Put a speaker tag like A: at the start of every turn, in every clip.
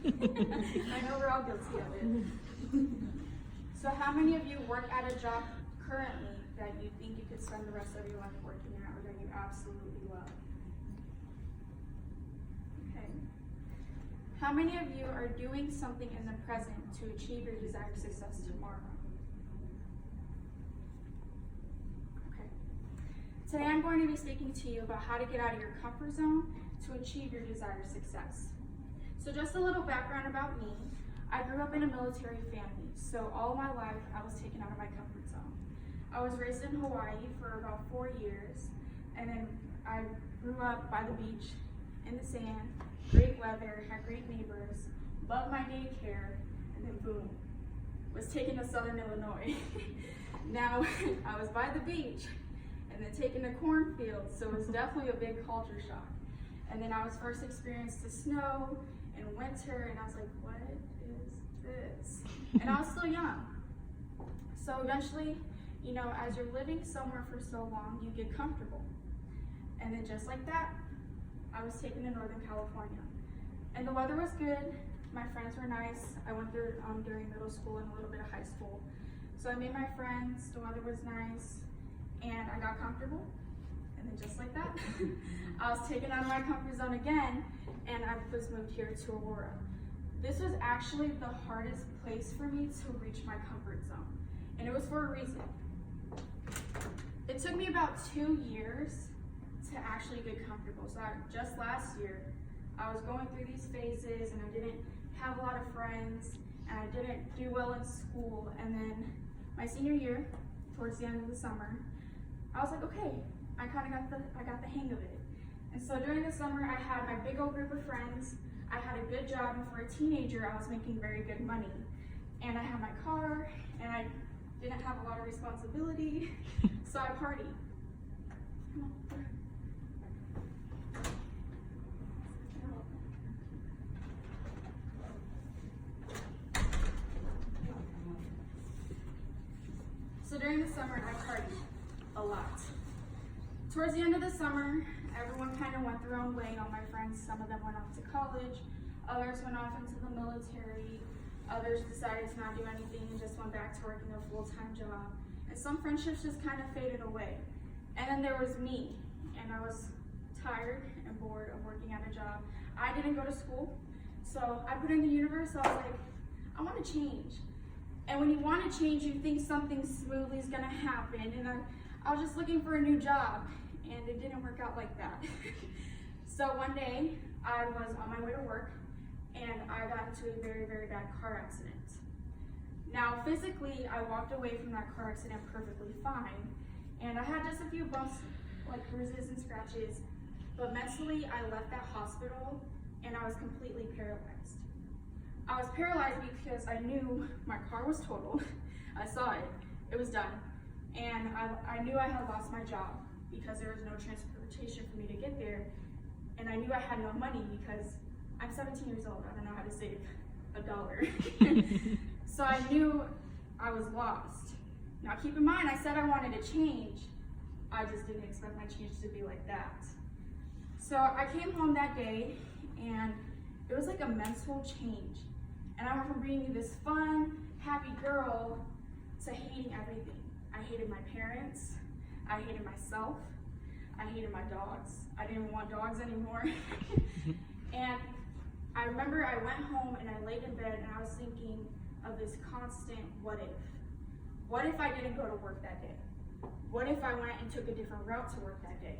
A: I know we're all guilty of it. So how many of you work at a job currently that you think you could spend the rest of your life working at, or that you absolutely love? Okay. How many of you are doing something in the present to achieve your desired success tomorrow? Okay. Today I'm going to be speaking to you about how to get out of your comfort zone to achieve your desired success. So just a little background about me. I grew up in a military family, so all my life I was taken out of my comfort zone. I was raised in Hawaii for about 4 years, and then I grew up by the beach, in the sand, great weather, had great neighbors, loved my daycare, and then boom, was taken to Southern Illinois. Now, I was by the beach, and then taken to cornfields, so it was definitely a big culture shock. And then I was first experienced the snow and winter, and I was like, what is this? And I was still young. So eventually, you know, as you're living somewhere for so long, you get comfortable. And then just like that, I was taken to Northern California. And the weather was good, my friends were nice. I went there during middle school and a little bit of high school. So I made my friends, the weather was nice, and I got comfortable. And then just like that, I was taken out of my comfort zone again, and I was moved here to Aurora. This was actually the hardest place for me to reach my comfort zone, and it was for a reason. It took me about 2 years to actually get comfortable. So just last year, I was going through these phases, and I didn't have a lot of friends, and I didn't do well in school. And then my senior year, towards the end of the summer, I was like, okay, I got the hang of it. And so during the summer, I had my big old group of friends. I had a good job, and for a teenager, I was making very good money. And I had my car, and I didn't have a lot of responsibility, so I partied. Come on. So during the summer, I partied a lot. Towards the end of the summer, everyone kind of went their own way. All my friends, some of them went off to college, others went off into the military, others decided to not do anything and just went back to working a full-time job. And some friendships just kind of faded away. And then there was me, and I was tired and bored of working at a job. I didn't go to school, so I put in the universe. So I was like, I want to change. And when you want to change, you think something smoothly is going to happen. And I was just looking for a new job, and it didn't work out like that. So one day, I was on my way to work, and I got into a very, very bad car accident. Now, physically, I walked away from that car accident perfectly fine, and I had just a few bumps, like bruises and scratches, but mentally, I left that hospital, and I was completely paralyzed. I was paralyzed because I knew my car was totaled. I saw it. It was done. And I knew I had lost my job because there was no transportation for me to get there. And I knew I had no money because I'm 17 years old. I don't know how to save $1. So I knew I was lost. Now keep in mind, I said I wanted to change. I just didn't expect my change to be like that. So I came home that day, and it was like a mental change. And I went from being this fun, happy girl to hating everything. I hated my parents, I hated myself, I hated my dogs. I didn't want dogs anymore. And I remember I went home and I laid in bed and I was thinking of this constant what if. What if I didn't go to work that day? What if I went and took a different route to work that day?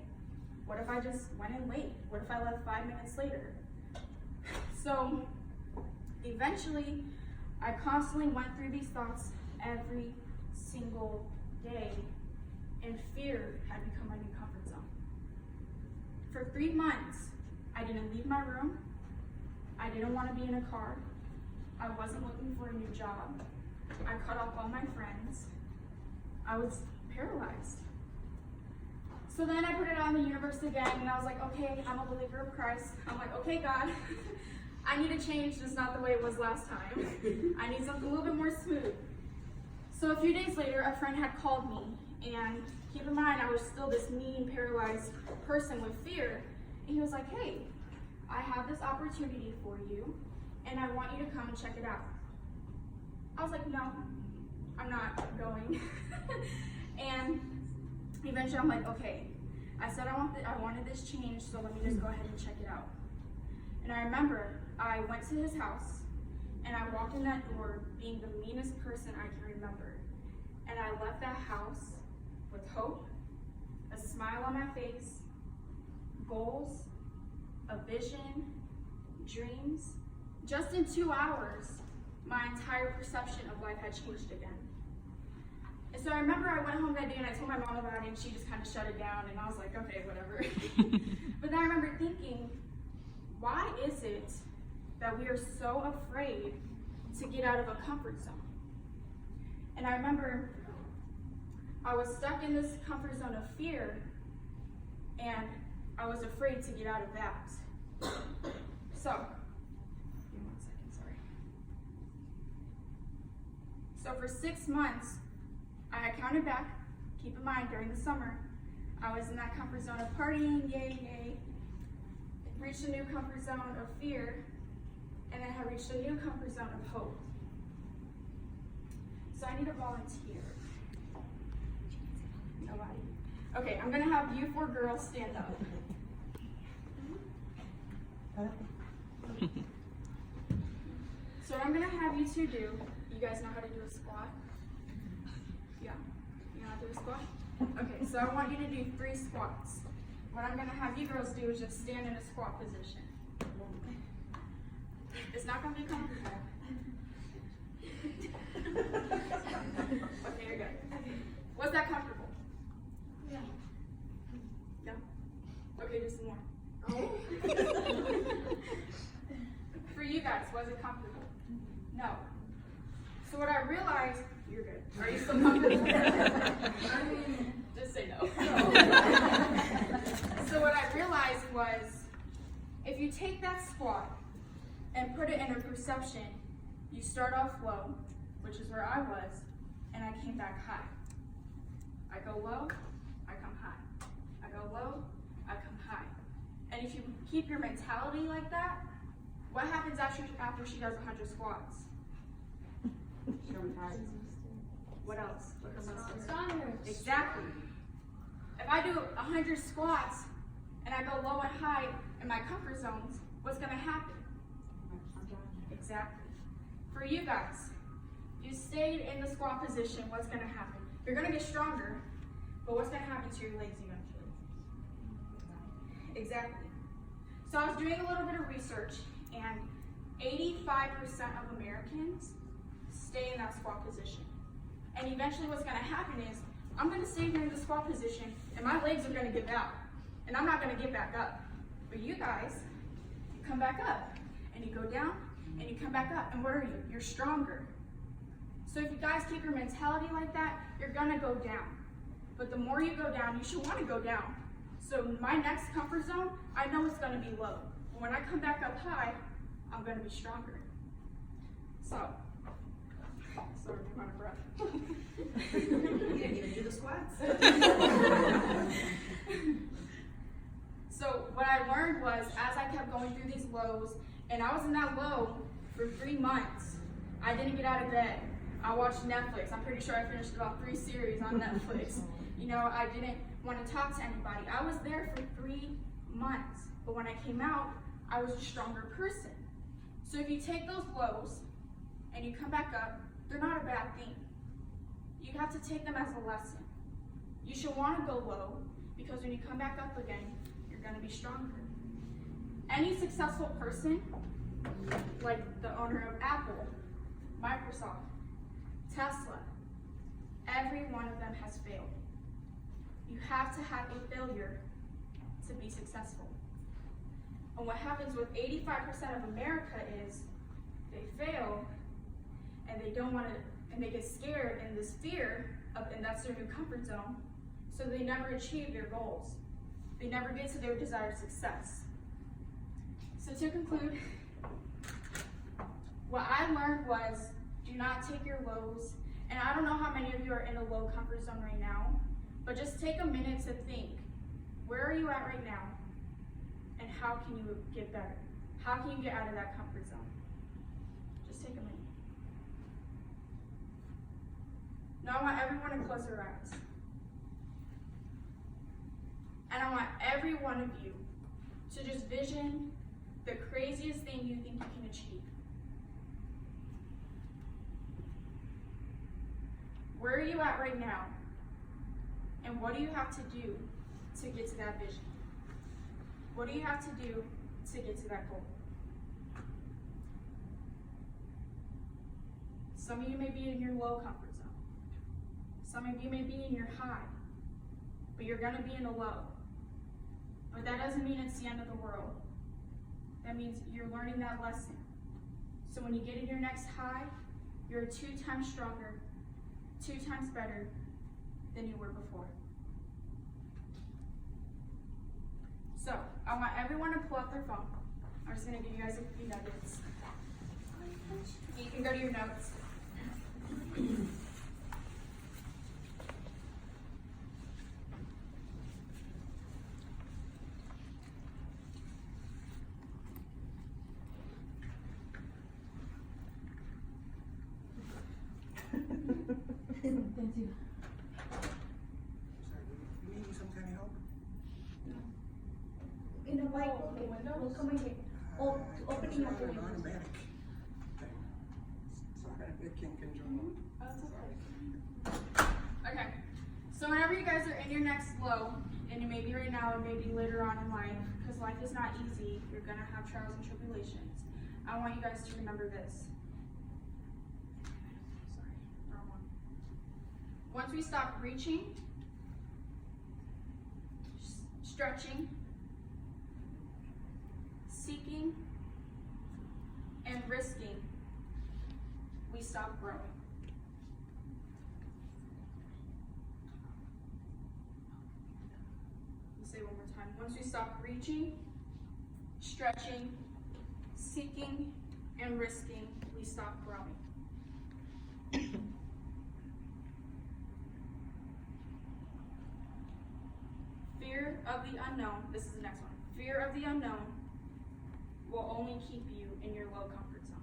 A: What if I just went in late? What if I left 5 minutes later? So eventually, I constantly went through these thoughts every single day, and fear had become my new comfort zone. For 3 months, I didn't leave my room. I didn't want to be in a car. I wasn't looking for a new job. I cut off all my friends. I was paralyzed. So then I put it on the universe again, and I was like, okay, I'm a believer of Christ. I'm like, okay, God, I need to change, just not the way it was last time. I need something a little bit more smooth. So a few days later, a friend had called me, and keep in mind, I was still this mean, paralyzed person with fear. And he was like, hey, I have this opportunity for you, and I want you to come and check it out. I was like, no, I'm not going. And eventually I'm like, okay, I said I wanted this change, so let me just go ahead and check it out. And I remember I went to his house, and I walked in that door being the meanest person I can remember. And I left that house with hope, a smile on my face, goals, a vision, dreams. Just in 2 hours, my entire perception of life had changed again. And so I remember I went home that day and I told my mom about it, and she just kind of shut it down, and I was like, okay, whatever. But then I remember thinking, why is it that we are so afraid to get out of a comfort zone? And I remember I was stuck in this comfort zone of fear, and I was afraid to get out of that. So, give me 1 second, sorry. So for 6 months, I had counted back. Keep in mind, during the summer, I was in that comfort zone of partying, yay, yay. Reached a new comfort zone of fear, and then had reached a new comfort zone of hope. So I need a volunteer. Nobody? Okay, I'm gonna have you 4 girls stand up. So what I'm gonna have you 2 do, you guys know how to do a squat? Yeah, you know how to do a squat? Okay, so I want you to do 3 squats. What I'm gonna have you girls do is just stand in a squat position. It's not gonna be comfortable. Okay, you're good. Was that comfortable? Yeah. No? Okay, do some more. For you guys, was it comfortable? No. So what I realized, you're good. Are you still comfortable? Just say no. So what I realized was, if you take that squat and put it in a perception, you start off low, which is where I was, and I came back high. I go low, I come high. I go low, I come high. And if you keep your mentality like that, what happens after she does 100 squats? What else? Stronger. Exactly. If I do 100 squats and I go low and high in my comfort zones, what's going to happen? Exactly. For you guys, if you stayed in the squat position, what's going to happen? You're going to get stronger, but what's going to happen to your legs eventually? Exactly. So I was doing a little bit of research, and 85% of Americans stay in that squat position. And eventually what's going to happen is, I'm going to stay here in the squat position, and my legs are going to give out, and I'm not going to get back up. But you guys, you come back up, and you go down, and you come back up, and what are you? You're stronger. So if you guys keep your mentality like that, you're going to go down. But the more you go down, you should want to go down. So my next comfort zone, I know it's going to be low. But when I come back up high, I'm going to be stronger. So, sorry, I'm out of breath.
B: You didn't even do the squats.
A: So what I learned was, as I kept going through these lows, and I was in that low for 3 months, I didn't get out of bed. I watched Netflix. I'm pretty sure I finished about 3 series on Netflix. You know, I didn't want to talk to anybody. I was there for 3 months, but when I came out, I was a stronger person. So if you take those lows and you come back up, they're not a bad thing. You have to take them as a lesson. You should want to go low, because when you come back up again, you're going to be stronger. Any successful person, like the owner of Apple, Microsoft, Tesla, every one of them has failed. You have to have a failure to be successful. And what happens with 85% of America is they fail, and they don't want to, and they get scared in this fear of, and that's their new comfort zone, so they never achieve their goals. They never get to their desired success. So to conclude, what I learned was, do not take your lows, and I don't know how many of you are in a low comfort zone right now, but just take a minute to think, where are you at right now, and how can you get better? How can you get out of that comfort zone? Just take a minute. Now I want everyone to close their eyes. And I want every one of you to just vision the craziest thing you think you can achieve. Where are you at right now? And what do you have to do to get to that vision? What do you have to do to get to that goal? Some of you may be in your low comfort zone. Some of you may be in your high, but you're gonna be in a low. But that doesn't mean it's the end of the world. That means you're learning that lesson. So when you get in your next high, you're 2 times stronger, 2 times better than you were before. So I want everyone to pull out their phone. I'm just gonna give you guys a few nuggets. You can go to your notes.
C: Thank you.
D: Sorry, you need some kind of help?
C: In a while,
A: Oh, the windows?
C: we'll come again. Oh, opening
D: It's
C: up the
D: not an
C: windows.
D: automatic thing. It's not gonna, it can control.
A: Oh, that's okay. Okay, so whenever you guys are in your next low, and it may be right now and maybe later on in life, because life is not easy, you're gonna have trials and tribulations. I want you guys to remember this. Sorry, wrong one. Once we stop reaching, stretching, seeking, and risking, we stop growing. Let me say it one more time. Once we stop reaching, stretching, seeking, and risking, we stop growing. Fear of the unknown, this is the next one. Fear of the unknown will only keep you in your low comfort zone.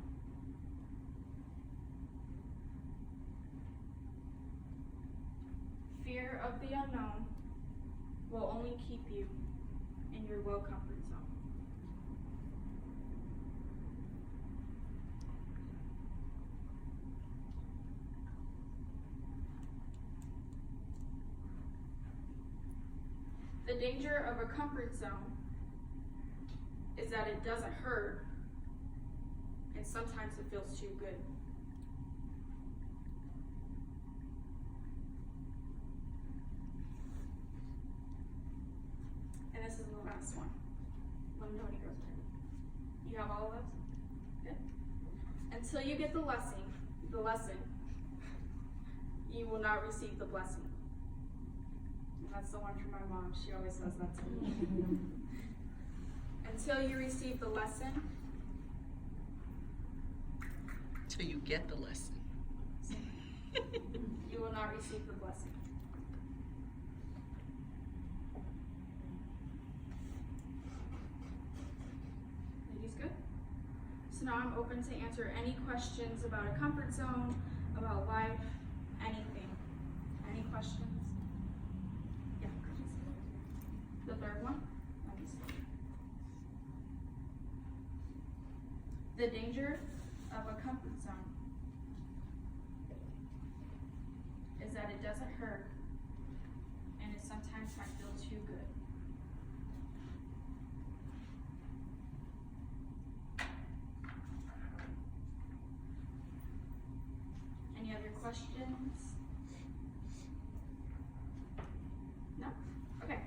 A: Fear of the unknown will only keep you in your low comfort zone. The danger of a comfort zone is that it doesn't hurt, and sometimes it feels too good. And this is the last one. Let me know when you guys are ready. You have all of those? Good. Until you get the lesson, you will not receive the blessing. That's the one from my mom. She always says that to me. Until you receive the lesson,
B: Till you get the lesson.
A: you will not receive the blessing. Ladies, good? So now I'm open to answer any questions about a comfort zone, about life, anything. Any questions? Yeah. The third one? Let me see. The danger of a comfort zone is that it doesn't hurt, and it sometimes might feel too good. Any other questions? No? Okay.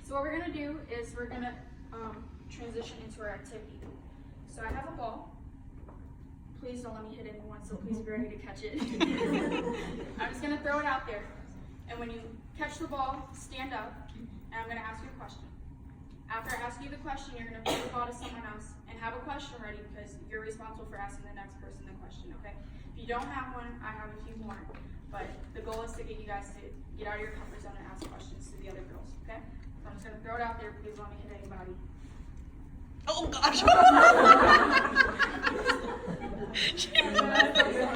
A: So what we're gonna do is we're gonna transition into our activity. So I have a ball. Please don't let me hit anyone, so please be ready to catch it. I'm just gonna throw it out there. And when you catch the ball, stand up, and I'm gonna ask you a question. After I ask you the question, you're gonna throw the ball to someone else and have a question ready because you're responsible for asking the next person the question, okay? If you don't have one, I have a few more. But the goal is to get you guys to get out of your comfort zone and ask questions to the other girls, okay? So I'm just gonna throw it out there, please don't let me hit anybody.
B: Oh gosh. She's not